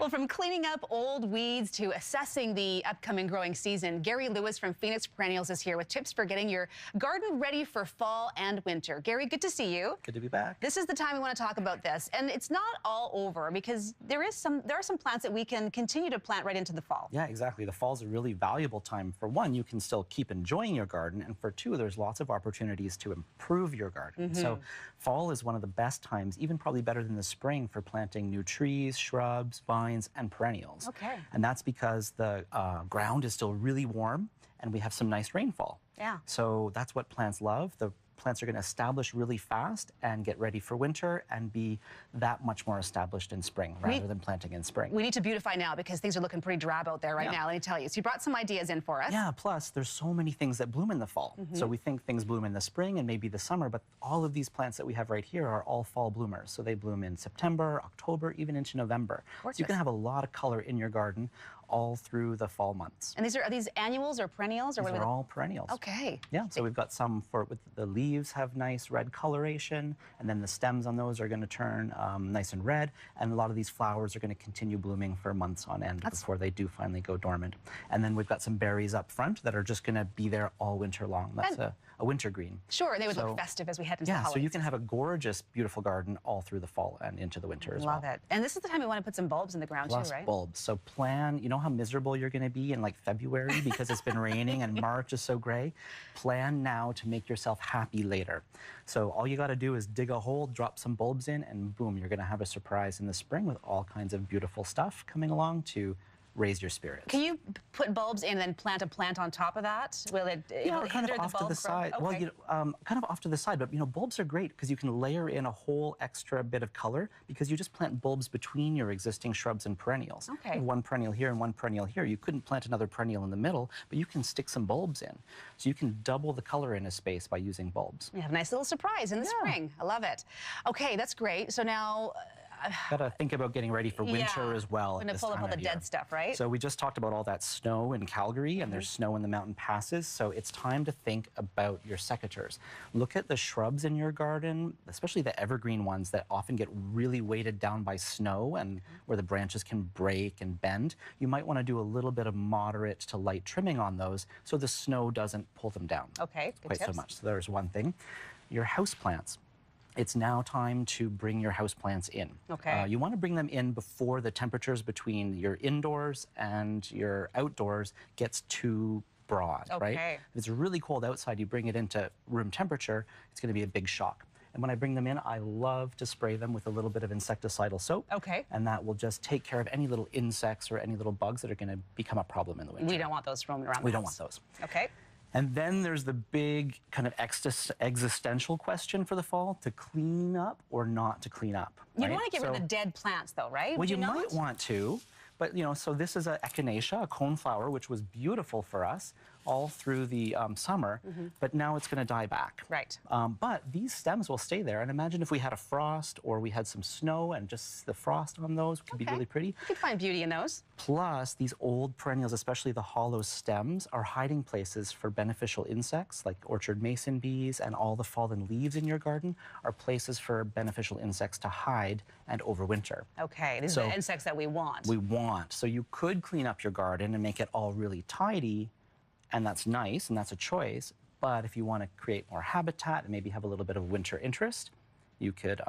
Well, from cleaning up old weeds to assessing the upcoming growing season, Gary Lewis from Phoenix Perennials is here with tips for getting your garden ready for fall and winter. Gary, good to see you. Good to be back. This is the time we want to talk about this, and it's not all over because there are some plants that we can continue to plant right into the fall. Yeah, exactly. The fall's a really valuable time. For one, you can still keep enjoying your garden, and for two, there's lots of opportunities to improve your garden. So fall is one of the best times, even probably better than the spring, for planting new trees, shrubs, vines, and perennials. Okay. And that's because the ground is still really warm and we have some nice rainfall. Yeah. So that's what plants love. The plants are going to establish really fast and get ready for winter and be that much more established in spring rather than planting in spring. We need to beautify now because things are looking pretty drab out there right now, let me tell you. So you brought some ideas in for us. Yeah, plus there's so many things that bloom in the fall. So we think things bloom in the spring and maybe the summer, but all of these plants that we have right here are all fall bloomers. So they bloom in September, October, even into November. So you can have a lot of color in your garden all through the fall months. And are these annuals or perennials? Or these are all perennials. Okay. Yeah, so we've got some with the leaves have nice red coloration, and then the stems on those are going to turn nice and red, and a lot of these flowers are going to continue blooming for months on end before they do finally go dormant. And then we've got some berries up front that are just going to be there all winter long. That's a winter green. Sure, they would look festive as we head into the holidays. So you can have a gorgeous, beautiful garden all through the fall and into the winter as well. Love it. And this is the time we want to put some bulbs in the ground too, right? Bulbs. So plan, you know how miserable you're going to be in like February because it's been raining and March is so gray? Plan now to make yourself happy later. So all you got to do is dig a hole, drop some bulbs in, and boom, you're going to have a surprise in the spring with all kinds of beautiful stuff coming along to raise your spirits. Can you put bulbs in and then plant a plant on top of that? Will it kind of off to the side? Okay. Well, kind of off to the side, but bulbs are great because you can layer in a whole extra bit of color because you just plant bulbs between your existing shrubs and perennials. Okay. One perennial here and one perennial here. You couldn't plant another perennial in the middle, but you can stick some bulbs in. So you can double the color in a space by using bulbs. You have a nice little surprise in the spring. I love it. Okay, that's great. So now gotta think about getting ready for winter as well. We're gonna pull up all the dead stuff, right? So we just talked about all that snow in Calgary, and there's snow in the mountain passes. So it's time to think about your secateurs. Look at the shrubs in your garden, especially the evergreen ones that often get really weighted down by snow and where the branches can break and bend. You might want to do a little bit of moderate to light trimming on those so the snow doesn't pull them down quite so much. So there's one thing. Your houseplants. It's now time to bring your houseplants in. Okay. You want to bring them in before the temperatures between your indoors and your outdoors gets too broad, right? If it's really cold outside, you bring it into room temperature, it's going to be a big shock. And when I bring them in, I love to spray them with a little bit of insecticidal soap. Okay. And that will just take care of any little insects or any little bugs that are going to become a problem in the winter. We don't want those roaming around the house. We don't want those. Okay. And then there's the big kind of existential question for the fall, to clean up or not to clean up. You want to get rid of the dead plants though, right? Well, you might want to, but so this is an echinacea, a coneflower, which was beautiful for us all through the summer, but now it's going to die back. Right. But these stems will stay there, and imagine if we had a frost or we had some snow and just the frost on those could be really pretty. You could find beauty in those. Plus, these old perennials, especially the hollow stems, are hiding places for beneficial insects like orchard mason bees, and all the fallen leaves in your garden are places for beneficial insects to hide and overwinter. Okay, these are the insects that we want. So you could clean up your garden and make it all really tidy, and that's nice, and that's a choice. But if you want to create more habitat and maybe have a little bit of winter interest, you could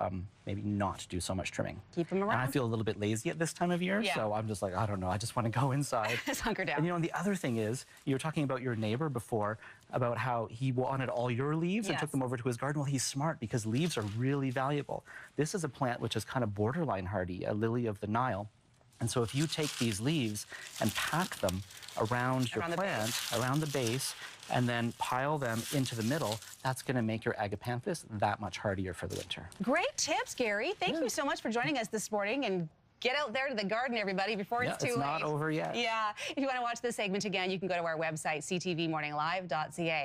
maybe not do so much trimming. Keep them around. And I feel a little bit lazy at this time of year, so I'm just like, I don't know, I just want to go inside. Just hunker down. And the other thing is, you were talking about your neighbor before, about how he wanted all your leaves and took them over to his garden. Well, he's smart because leaves are really valuable. This is a plant which is kind of borderline hardy, a lily of the Nile. And so if you take these leaves and pack them around your plant, around the base, and then pile them into the middle, that's going to make your agapanthus that much hardier for the winter. Great tips, Gary. Thank you so much for joining us this morning. And get out there to the garden, everybody, before it's too late. It's not over yet. Yeah. If you want to watch this segment again, you can go to our website, ctvmorninglive.ca.